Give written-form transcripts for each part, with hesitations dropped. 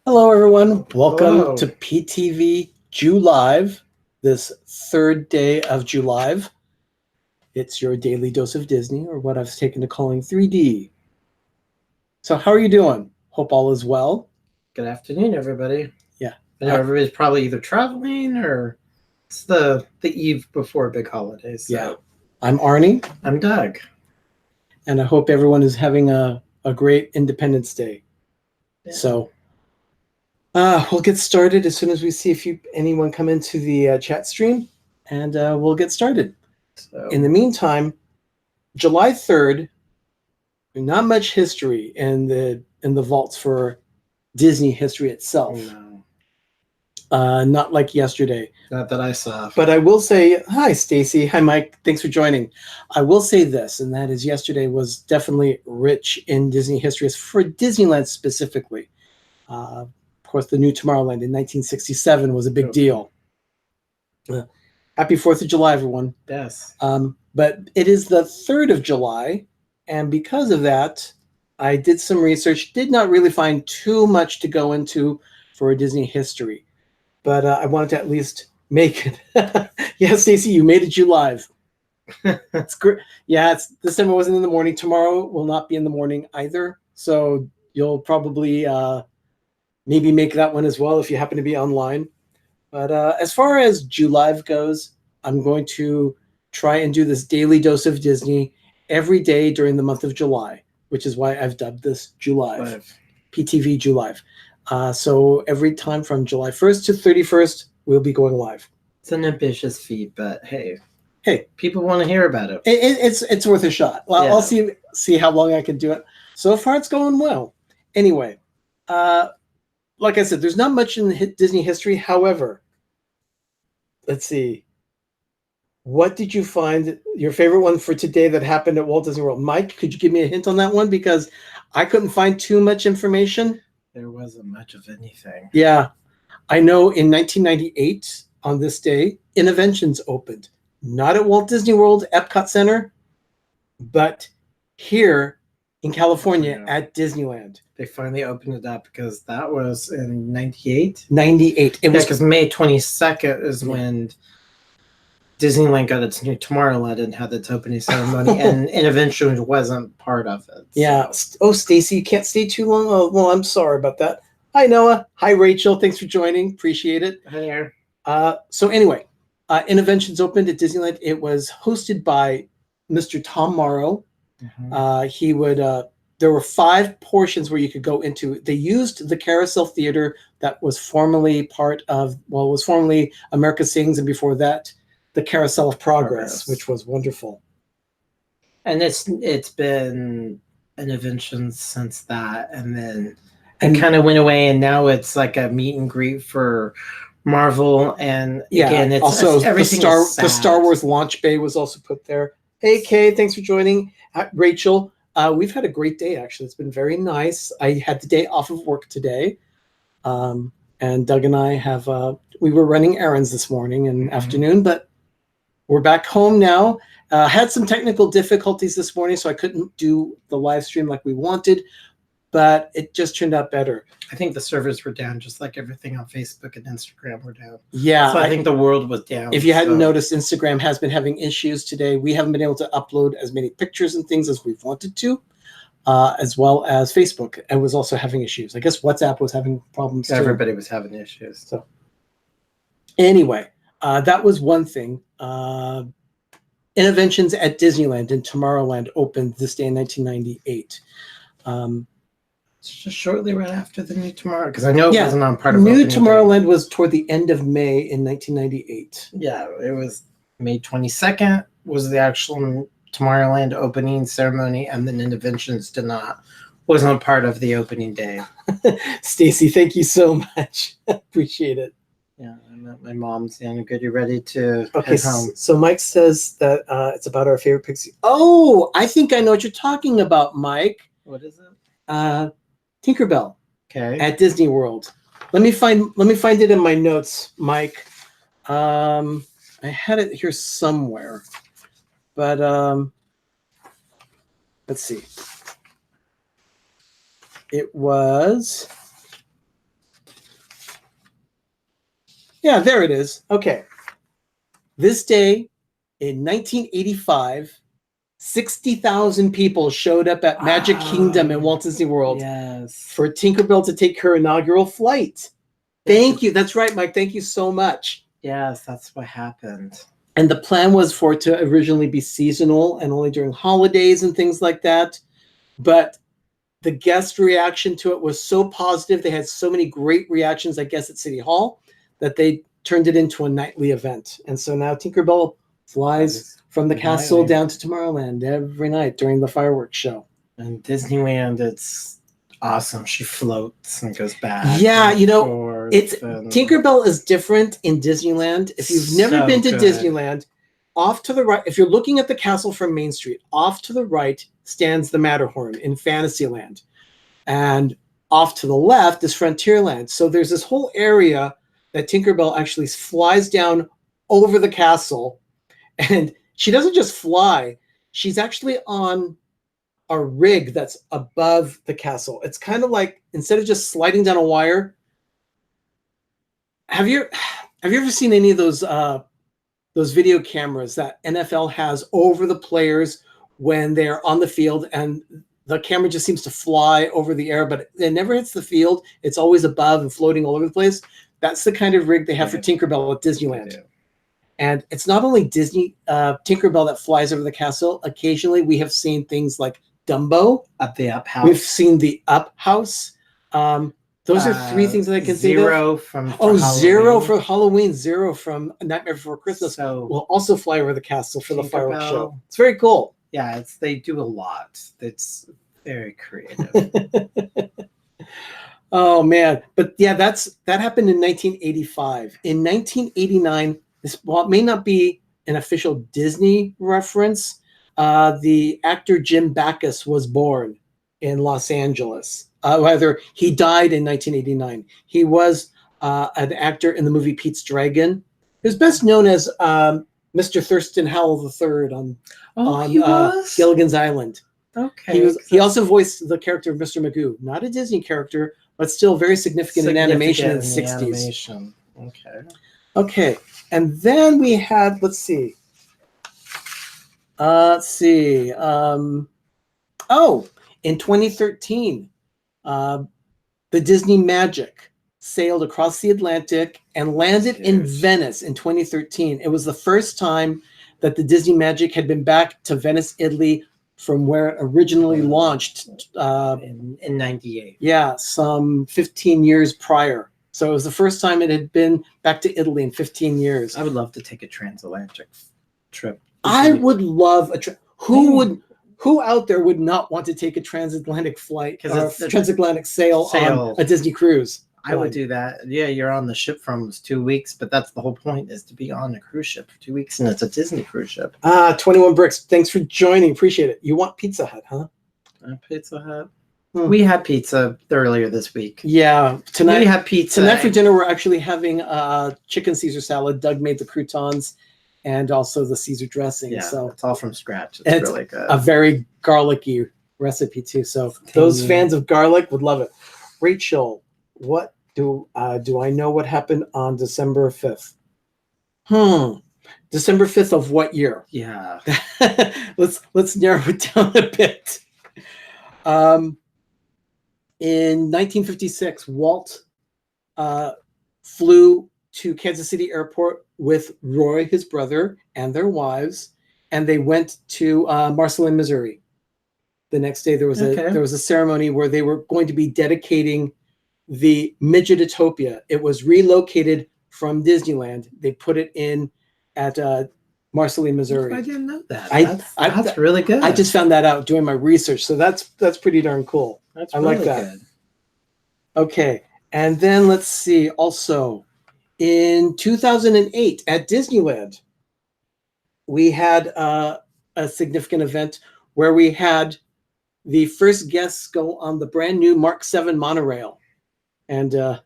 Hello, everyone. Welcome Hello. to PTV JuLive, this third day of JuLive. It's your daily dose of Disney, or what I've taken to calling 3D. So how are you doing? Hope all is well. Good afternoon, everybody. Yeah. I know everybody's probably either traveling or it's the eve before big holidays. So. Yeah. I'm Arnie. I'm Doug. And I hope everyone is having a great Independence Day. Yeah. So we'll get started as soon as we see if anyone come into the chat stream, and we'll get started. So, in the meantime, July 3rd, not much history in the vaults for Disney history itself. No. Not like yesterday. Not that I saw. But I will say, hi, Stacy. Hi, Mike. Thanks for joining. I will say this, and that is yesterday was definitely rich in Disney history, for Disneyland specifically. Of course, the new Tomorrowland in 1967 was a big deal. Happy 4th of July, everyone. Yes. But it is the 3rd of July, and because of that, I did some research, did not really find too much to go into for Disney history. But I wanted to at least make it. Yeah, Stacey, you made it JuLive. It's great. Yeah, this time it wasn't in the morning. Tomorrow will not be in the morning either. So you'll probably maybe make that one as well if you happen to be online. But as far as JuLive goes, I'm going to try and do this daily dose of Disney every day during the month of July, which is why I've dubbed this JuLive, PTV JuLive. So every time from July 1st to 31st, we'll be going live. It's an ambitious feat, but hey, people want to hear about it. It's worth a shot. Well, yeah. I'll see how long I can do it. So far, it's going well. Anyway, like I said, there's not much in Disney history. However, let's see. What did you find your favorite one for today that happened at Walt Disney World? Mike, could you give me a hint on that one? Because I couldn't find too much information. There wasn't much of anything. Yeah. I know in 1998, on this day, Innoventions opened. Not at Walt Disney World, Epcot Center, but here in California at Disneyland. They finally opened it up because that was in 98? 98. It was because May 22nd is when Disneyland got its new Tomorrowland and had its opening ceremony, and Innoventions wasn't part of it. Yeah. So. Oh, Stacy, you can't stay too long? Oh, well, I'm sorry about that. Hi, Noah. Hi, Rachel. Thanks for joining. Appreciate it. Hi there. So anyway, Innoventions opened at Disneyland. It was hosted by Mr. Tom Morrow. Mm-hmm. He would... there were 5 portions where you could go into. They used the Carousel Theater that was formerly was formerly America Sings, and before that, the Carousel of Progress, which was wonderful. And it's been Innoventions since that, and then it kind of went away, and now it's like a meet and greet for Marvel, and again, it's also the Star Wars launch bay was also put there. Hey, Kay, thanks for joining. Rachel, we've had a great day, actually. It's been very nice. I had the day off of work today, and Doug and I we were running errands this morning and afternoon, but we're back home now. Had some technical difficulties this morning, so I couldn't do the live stream like we wanted, but it just turned out better. I think the servers were down, just like everything on Facebook and Instagram were down. Yeah. So I think the world was down. If you hadn't noticed, Instagram has been having issues today. We haven't been able to upload as many pictures and things as we've wanted to, as well as Facebook. It was also having issues. I guess WhatsApp was having problems too. Everybody was having issues. So anyway, that was one thing. Innoventions at Disneyland and Tomorrowland opened this day in 1998. It's just shortly right after the new Tomorrow, because I know it wasn't on part of New Tomorrowland was toward the end of May in 1998. Yeah, it was May 22nd was the actual Tomorrowland opening ceremony, and then Innoventions wasn't part of the opening day. Stacy, thank you so much. Appreciate it. Yeah, I'm at my mom's. And good, you ready to head home? So Mike says that it's about our favorite Pixie. Oh, I think I know what you're talking about, Mike. What is it? Tinkerbell. Okay. At Disney World. Let me find it in my notes, Mike. I had it here somewhere, but let's see. It was Yeah, there it is. Okay. This day in 1985, 60,000 people showed up at Magic Kingdom in Walt Disney World for Tinkerbell to take her inaugural flight. Thank you. That's right, Mike. Thank you so much. Yes, that's what happened. And the plan was for it to originally be seasonal and only during holidays and things like that. But the guest reaction to it was so positive. They had so many great reactions, I guess, at City Hall that they turned it into a nightly event. And so now Tinkerbell flies from the castle down to Tomorrowland every night during the fireworks show. And Disneyland, it's awesome. She floats and goes back. Yeah, Tinkerbell is different in Disneyland. If you've never been to Disneyland, off to the right, if you're looking at the castle from Main Street, off to the right stands the Matterhorn in Fantasyland. And off to the left is Frontierland. So there's this whole area that Tinkerbell actually flies down over the castle. And she doesn't just fly. She's actually on a rig that's above the castle. It's kind of like, instead of just sliding down a wire, have you ever seen any of those video cameras that NFL has over the players when they're on the field, and the camera just seems to fly over the air, but it never hits the field. It's always above and floating all over the place. That's the kind of rig they have for Tinkerbell at Disneyland. And it's not only Tinkerbell that flies over the castle. Occasionally we have seen things like Dumbo. Up the Up House. We've seen the Up House. Those are three things that I can think of. Zero from Zero for Halloween. Zero from Nightmare Before Christmas will also fly over the castle for the fireworks show. It's very cool. Yeah, they do a lot. It's very creative. Oh man, but yeah, that happened in 1985. In 1989, while it may not be an official Disney reference, the actor Jim Backus was born in Los Angeles. Rather, he died in 1989. He was an actor in the movie Pete's Dragon. He was best known as Mr. Thurston Howell III on Gilligan's Island. Okay. He also voiced the character of Mr. Magoo, not a Disney character, but still very significant in animation in the 60s. Animation. Okay. And then we had, let's see. In 2013, the Disney Magic sailed across the Atlantic and landed in Venice in 2013. It was the first time that the Disney Magic had been back to Venice, Italy, from where it originally launched in 98. Yeah, some 15 years prior. So it was the first time it had been back to Italy in 15 years. I would love to take a transatlantic trip. I would love a trip. Who out there would not want to take a transatlantic flight or transatlantic sail on a Disney cruise? I would do that. Yeah, you're on the ship for almost 2 weeks, but that's the whole point, is to be on a cruise ship for 2 weeks, and it's a Disney cruise ship. 21 Bricks. Thanks for joining. Appreciate it. You want Pizza Hut, huh? Pizza Hut. We had pizza earlier this week. Yeah, tonight we had pizza. Tonight for dinner, we're actually having chicken Caesar salad. Doug made the croutons and also the Caesar dressing. Yeah, so it's all from scratch. It's really good. A very garlicky recipe too. So those fans of garlic would love it. Rachel, what do I know what happened on December 5th? December 5th of what year? Yeah. Let's narrow it down a bit. In 1956, Walt flew to Kansas City Airport with Roy, his brother, and their wives, and they went to Marceline, Missouri. The next day, there was a ceremony where they were going to be dedicating the Midgetopia. It was relocated from Disneyland. They put it in at Marceline, Missouri. I didn't know that. That's really good. I just found that out doing my research, so that's pretty darn cool. I like that. Good. Okay, and then let's see. Also, in 2008 at Disneyland, we had a significant event where we had the first guests go on the brand new Mark 7 monorail. And the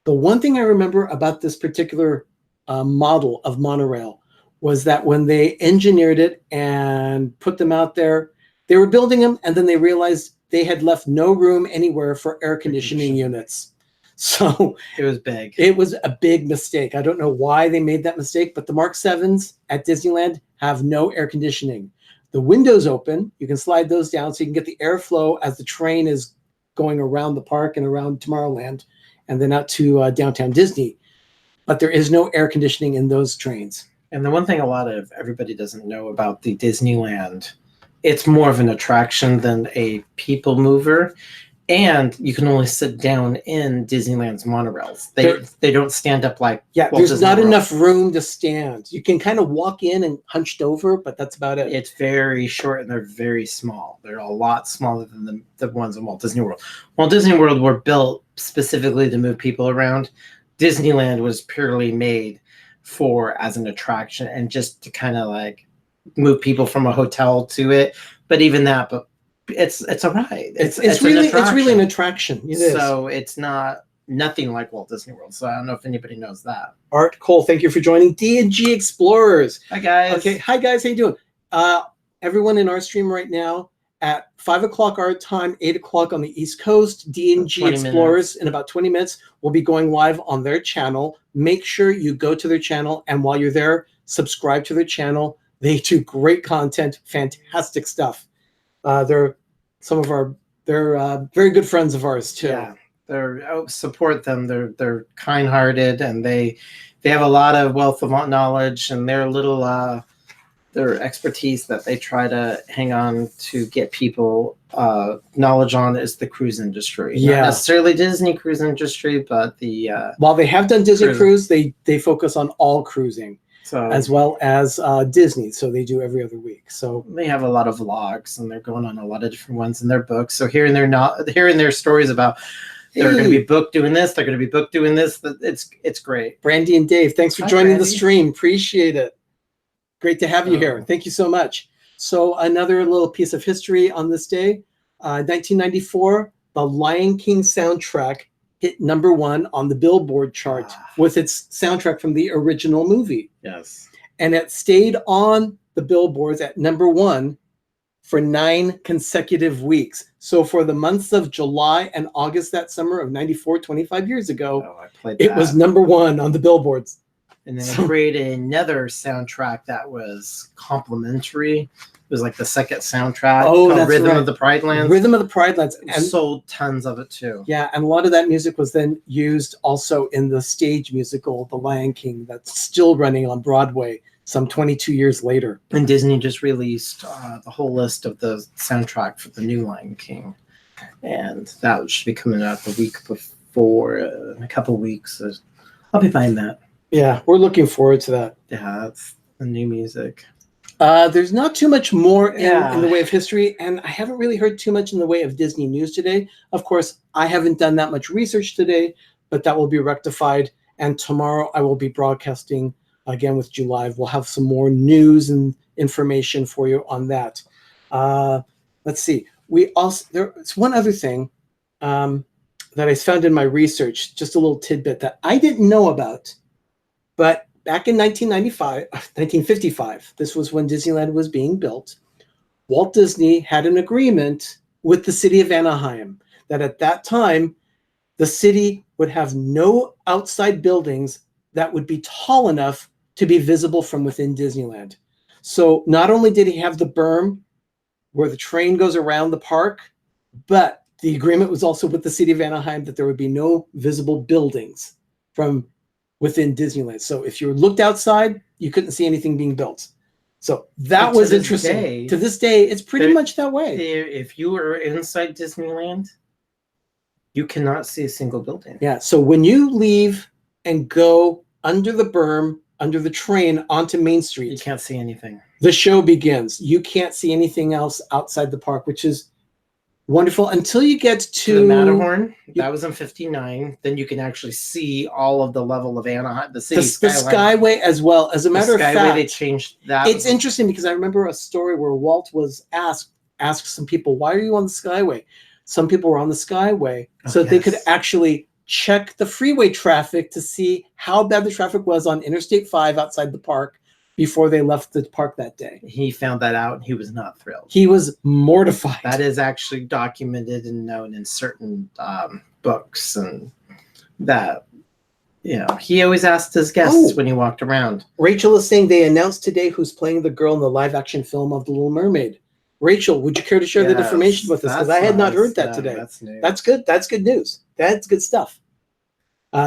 one thing I remember about this particular model of monorail was that when they engineered it and put them out there, they were building them, and then they realized they had left no room anywhere for air conditioning units. So It was big. it was a big mistake. I don't know why they made that mistake, but the Mark 7s at Disneyland have no air conditioning. The windows open. You can slide those down so you can get the airflow as the train is going around the park and around Tomorrowland and then out to downtown Disney. But there is no air conditioning in those trains. And the one thing a lot of everybody doesn't know about the Disneyland, it's more of an attraction than a people mover. And you can only sit down in Disneyland's monorails. They don't stand up like Yeah, Walt there's Disney not World. enough room to stand. You can kind of walk in and hunched over, but that's about it. It's very short and they're very small. They're a lot smaller than the ones in Walt Disney World. Walt Disney World were built specifically to move people around. Disneyland was purely made for as an attraction and just to kind of like move people from a hotel to it. But even that, but it's a ride. It's really an attraction. It is. So it's nothing like Walt Disney World. So I don't know if anybody knows that. Art Cole, thank you for joining D&G Explorers. Hi guys. Okay, hi guys, how you doing? Everyone in our stream right now at 5 o'clock our time, 8 o'clock on the East Coast, D&G Explorers in about 20 minutes will be going live on their channel. Make sure you go to their channel, and while you're there, subscribe to their channel. They do great content, fantastic stuff. They're very good friends of ours too. Yeah, support them. They're kind-hearted and they have a lot of wealth of knowledge, and their little their expertise that they try to hang on to get people knowledge on is the cruise industry. Yeah, not necessarily Disney cruise industry, but the while they have done Disney cruise, they focus on all cruising. So, as well as Disney, so they do every other week. So they have a lot of vlogs, and they're going on a lot of different ones in their books. So hearing their stories about they're going to be booked doing this, they're going to be booked doing this. It's great. Brandy and Dave, thanks for joining the stream. Appreciate it. Great to have you here. Thank you so much. So another little piece of history on this day, 1994, the Lion King soundtrack hit #1 on the Billboard chart with its soundtrack from the original movie. Yes. And it stayed on the billboards at #1 for 9 consecutive weeks. So for the months of July and August that summer of 94, 25 years ago, it was #1 on the billboards. And then they created another soundtrack that was complimentary. It was like the second soundtrack. Oh, that's Rhythm right. of the Pride Lands. Rhythm of the Pride Lands. And sold tons of it too. Yeah, and a lot of that music was then used also in the stage musical, The Lion King, that's still running on Broadway some 22 years later. And Disney just released the whole list of the soundtrack for the new Lion King. And that should be coming out the week before, in a couple weeks. So I'll be buying that. Yeah, we're looking forward to that. Yeah, that's the new music. There's not too much more in the way of history, and I haven't really heard too much in the way of Disney news today. Of course, I haven't done that much research today, but that will be rectified. And tomorrow I will be broadcasting again with JuLive. We'll have some more news and information for you on that. Let's see. There's one other thing that I found in my research, just a little tidbit that I didn't know about, but back in 1955, this was when Disneyland was being built, Walt Disney had an agreement with the city of Anaheim that at that time, the city would have no outside buildings that would be tall enough to be visible from within Disneyland. So not only did he have the berm where the train goes around the park, but the agreement was also with the city of Anaheim that there would be no visible buildings from within Disneyland. So if you looked outside, you couldn't see anything being built. So that was interesting. To this day, it's pretty much that way. If you were inside Disneyland, you cannot see a single building. Yeah. So when you leave and go under the berm, under the train onto Main Street, you can't see anything. The show begins. You can't see anything else outside the park, which is wonderful until you get to the Matterhorn. That was in '59. Then you can actually see all of the level of Anaheim, the city the Skyway as well. As a matter of fact, they changed that. It's interesting because I remember a story where Walt was asked some people, "Why are you on the Skyway?" Some people were on the Skyway so that they could actually check the freeway traffic to see how bad the traffic was on Interstate 5 outside the park before they left the park that day. He found that out and he was not thrilled. He was mortified. That is actually documented and known in certain books and that, he always asked his guests when he walked around. Rachel is saying they announced today who's playing the girl in the live action film of The Little Mermaid. Rachel, would you care to share that information with us? Because I had not heard that today. That's news. That's good. That's good news. That's good stuff.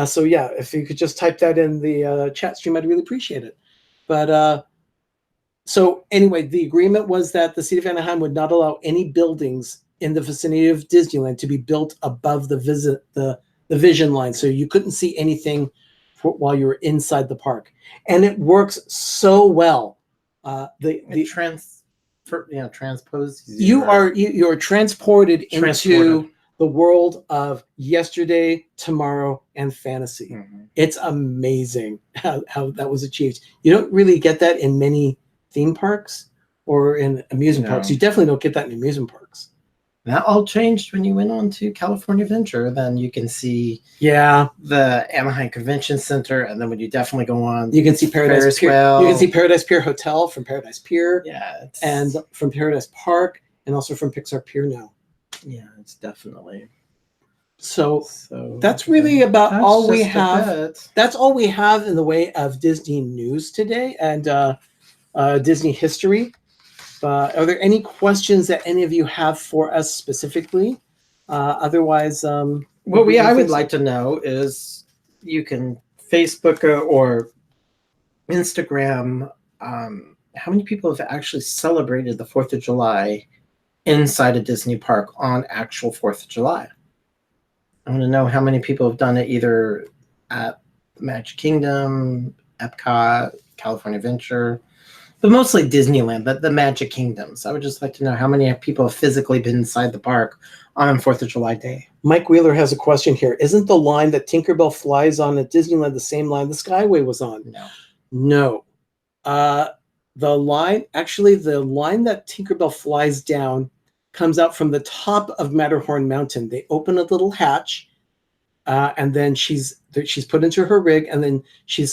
So yeah, if you could just type that in the chat stream, I'd really appreciate it. But so anyway, the agreement was that the city of Anaheim would not allow any buildings in the vicinity of Disneyland to be built above the vision line, so you couldn't see anything while you were inside the park, and it works so well. Transposes you're transported into the world of yesterday, tomorrow, and fantasy. Mm-hmm. It's amazing how that was achieved. You don't really get that in many theme parks or in amusement parks. You definitely don't get that in amusement parks. That all changed when you went on to California Adventure. Then you can see the Anaheim Convention Center, and then when you definitely go on, you can see Paradise Pier. You can see Paradise Pier Hotel from Paradise Pier, and from Paradise Park, and also from Pixar Pier now. Yeah, it's definitely. So that's really about all we have. That's all we have in the way of Disney news today and Disney history. Are there any questions that any of you have for us specifically? Otherwise, what I would like to know is you can Facebook or Instagram. How many people have actually celebrated the 4th of July inside a Disney park on actual 4th of July? I want to know how many people have done it either at Magic Kingdom, Epcot, California Adventure, but mostly Disneyland, but the Magic Kingdoms. I would just like to know how many people have physically been inside the park on 4th of July day. Mike Wheeler has a question here. Isn't the line that Tinkerbell flies on at Disneyland the same line the Skyway was on? No. The line that Tinkerbell flies down comes out from the top of Matterhorn Mountain. They open a little hatch, and then she's put into her rig, and then she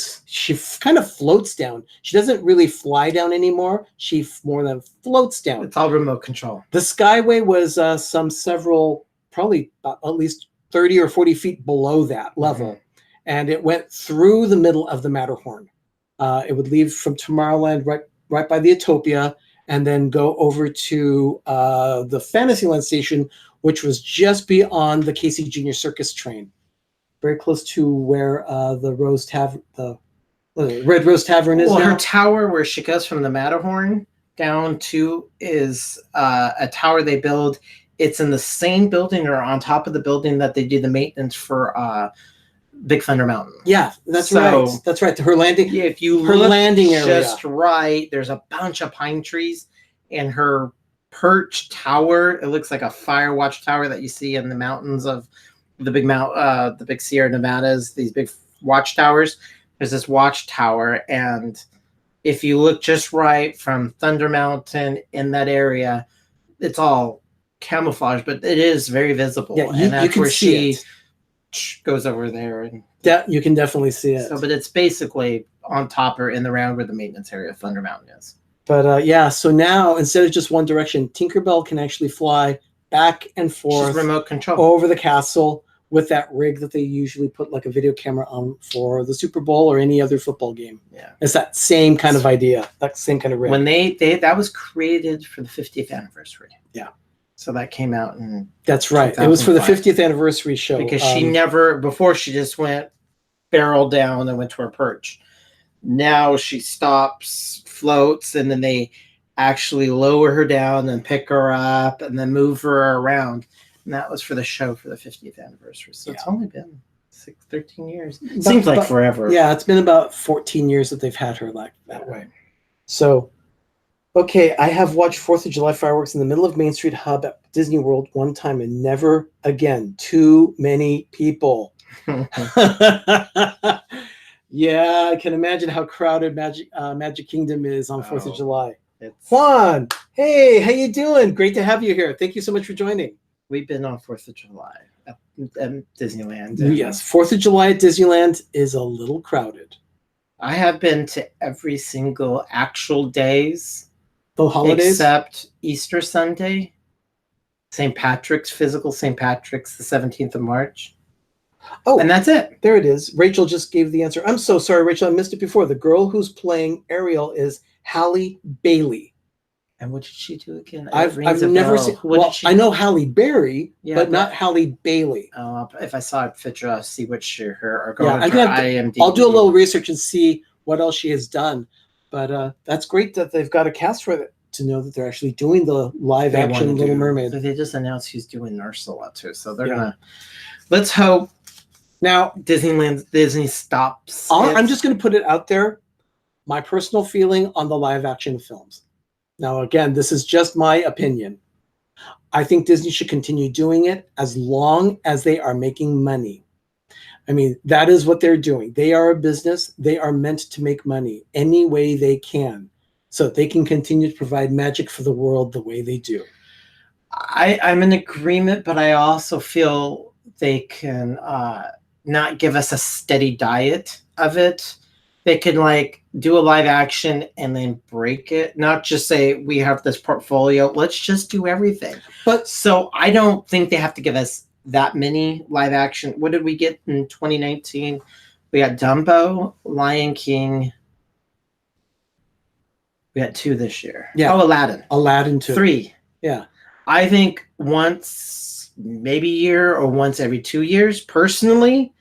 kind of floats down. She doesn't really fly down anymore. She more than floats down. It's all remote control. The Skyway was probably at least 30 or 40 feet below that level, and it went through the middle of the Matterhorn. It would leave from Tomorrowland right by the Utopia, and then go over to the Fantasyland station, which was just beyond the Casey Junior Circus train, very close to where the Red Rose Tavern is. Well, her tower where she goes from the Matterhorn down to is a tower they build. It's in the same building or on top of the building that they do the maintenance for Big Thunder Mountain. Yeah, that's right. That's right. Her landing. Yeah, if you her look landing area just right, there's a bunch of pine trees, and her perch tower. It looks like a fire watch tower that you see in the mountains of the big Sierra Nevadas. These big watchtowers. There's this watchtower, and if you look just right from Thunder Mountain in that area, it's all camouflage, but it is very visible. Yeah, and that's you can where see she goes over there, and you can definitely see it. So, but it's basically on top or in the round where the maintenance area of Thunder Mountain is. But so now instead of just one direction, Tinkerbell can actually fly back and forth, remote control, over the castle with that rig that they usually put like a video camera on for the Super Bowl or any other football game. Yeah, it's that same kind of idea, that same kind of rig. When they that was created for the 50th anniversary. Yeah. So that came out in. That's right. It was for the 50th anniversary show. Because she before she just went barrel down and went to her perch. Now she stops, floats, and then they actually lower her down and pick her up and then move her around. And that was for the show for the 50th anniversary. So it's only been 13 years. It seems like forever. Yeah, it's been about 14 years that they've had her like that way. So, okay, I have watched 4th of July fireworks in the middle of Main Street Hub at Disney World one time and never again. Too many people. Yeah, I can imagine how crowded Magic Kingdom is on 4th of July. Juan, hey, how you doing? Great to have you here. Thank you so much for joining. We've been on 4th of July at Disneyland. Yes, 4th of July at Disneyland is a little crowded. I have been to every single actual days. The holidays? Except Easter Sunday. St. Patrick's, physical St. Patrick's, the 17th of March. Oh, And that's it. there it is. Rachel just gave the answer. I'm so sorry, Rachel. I missed it before. The girl who's playing Ariel is Halle Bailey. And what did she do again? I've never seen. Well, I know Halle Berry, but not Halle Bailey. If I saw a picture, I'll see which her or yeah. I'll do a little research and see what else she has done. But that's great that they've got a cast for it to know that they're actually doing the live action Little Mermaid. So they just announced he's doing Ursula too. So they're gonna. Let's hope. Now Disney stops. I'm just gonna put it out there. My personal feeling on the live action films. Now, again, this is just my opinion. I think Disney should continue doing it as long as they are making money. I mean, that is what they're doing. They are a business. They are meant to make money any way they can so they can continue to provide magic for the world the way they do. I'm in agreement, but I also feel they can not give us a steady diet of it. They can like do a live action and then break it, not just say we have this portfolio. Let's just do everything. But so I don't think they have to give us that many live action. What did we get in 2019? We got Dumbo, Lion King. We got 2 this year. Yeah. Oh, Aladdin 2. 3. Yeah. I think once maybe a year or once every 2 years, personally.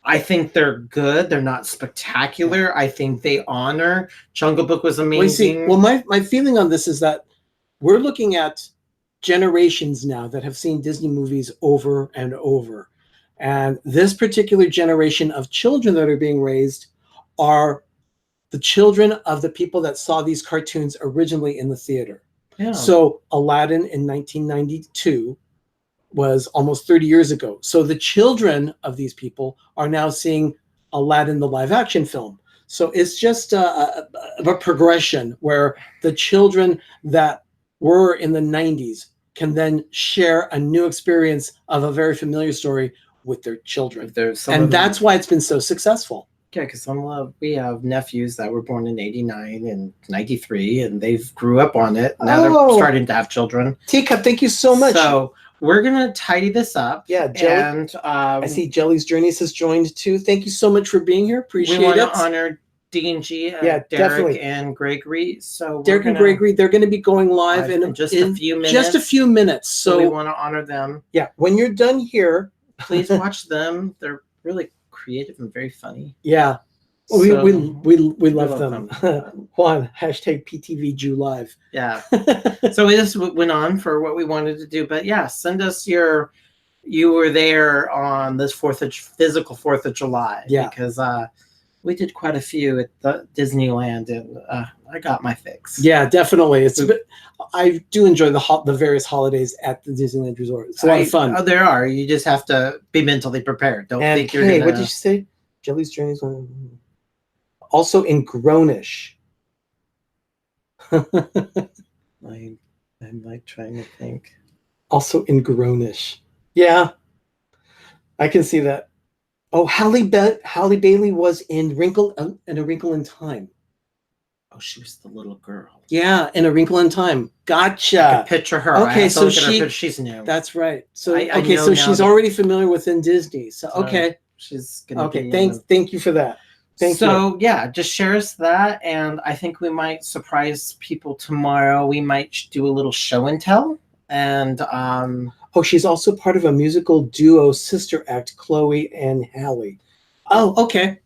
I think they're good. They're not spectacular. I think they honor. Jungle Book was amazing. Well, my feeling on this is that we're looking at generations now that have seen Disney movies over and over. And this particular generation of children that are being raised are the children of the people that saw these cartoons originally in the theater. Yeah. So Aladdin in 1992 was almost 30 years ago. So the children of these people are now seeing Aladdin, the live action film. So it's just a progression where the children that were in the 90s can then share a new experience of a very familiar story with their children. And that's why it's been so successful. Yeah, because we have nephews that were born in 89 and 93, and they've grew up on it. Now they're starting to have children. Teacup, thank you so much. So we're going to tidy this up. Yeah, Jelly. And I see Jelly's Journeys has joined too. Thank you so much for being here. Appreciate it. We want to honor D&G, Derek definitely. And Gregory. So Derek and Gregory, they're going to be going live in just a few minutes. Just a few minutes. So we want to honor them. Yeah, when you're done here, please watch them. They're really creative and very funny. Yeah. We love them. Juan, hashtag PTV JuLive. Yeah. So we just went on for what we wanted to do. But yeah, send us you were there on this physical 4th of July. Yeah. Because we did quite a few at the Disneyland, and I got my fix. Yeah, definitely. I do enjoy the various holidays at the Disneyland Resort. It's a lot of fun. Oh, there are. You just have to be mentally prepared. Don't think you're gonna... What did you say? Jelly's Journeys. Also in Grownish. I'm like trying to think. Also in Grownish. Yeah, I can see that. Oh, Halle Bailey was in A Wrinkle in Time. Oh, she was the little girl. Yeah, in A Wrinkle in Time. Gotcha. I can picture her. Okay, so she's new. That's right. So so she's already familiar within Disney. So okay, she's gonna be Thank you for that. Thank you. Yeah, just share us that, and I think we might surprise people tomorrow. We might do a little show and tell, and she's also part of a musical duo sister act, Chloe and Halle. Oh, okay.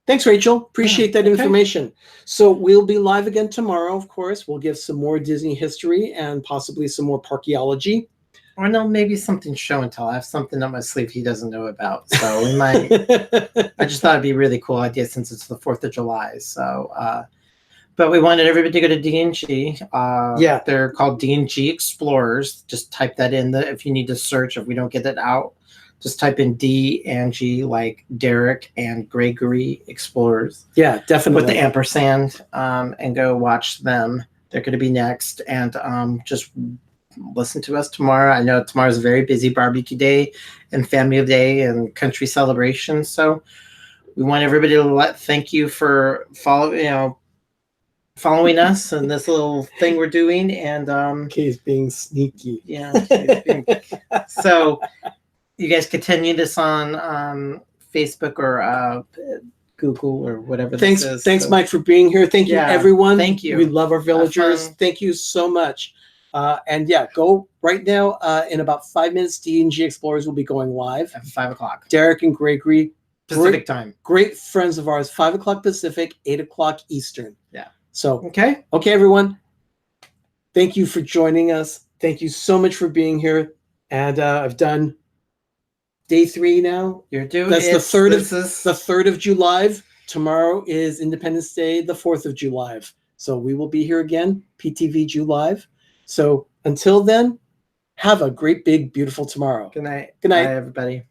Thanks, Rachel. Appreciate that information. So we'll be live again tomorrow, of course. We'll give some more Disney history and possibly some more parkeology. Or no, maybe something show and tell. I have something up my sleeve he doesn't know about. So we might. I just thought it'd be a really cool idea since it's the 4th of July. So, but we wanted everybody to go to D&G. Yeah. They're called D&G Explorers. Just type that in if you need to search. If we don't get it out, just type in D&G, like Derek and Gregory Explorers. Yeah, definitely. With the ampersand, and go watch them. They're going to be next. And just listen to us tomorrow. I know tomorrow's a very busy barbecue day and family day and country celebration. So we want everybody to thank you for following us and this little thing we're doing. And Kay's being sneaky. Yeah. So you guys continue this on Facebook or Google or whatever Thanks, this is. thanks, So, Mike, for being here. Thank you, Yeah, everyone. thank you. We love our villagers. fun. Thank you so much. And yeah, go right now. In about 5 minutes, D&G Explorers will be going live. At 5 o'clock Derek and Gregory, Pacific time. great friends of ours. 5 o'clock Pacific, 8 o'clock Eastern. Yeah. So Okay. everyone. Thank you for joining us. Thank you so much for being here. And I've done day 3 now. You're doing. That's the third of is the 3rd of JuLive. Tomorrow is Independence Day, the 4th of JuLive. So we will be here again, PTV JuLive. So until then, have a great, big, beautiful tomorrow. Good night. Good night. Bye, everybody.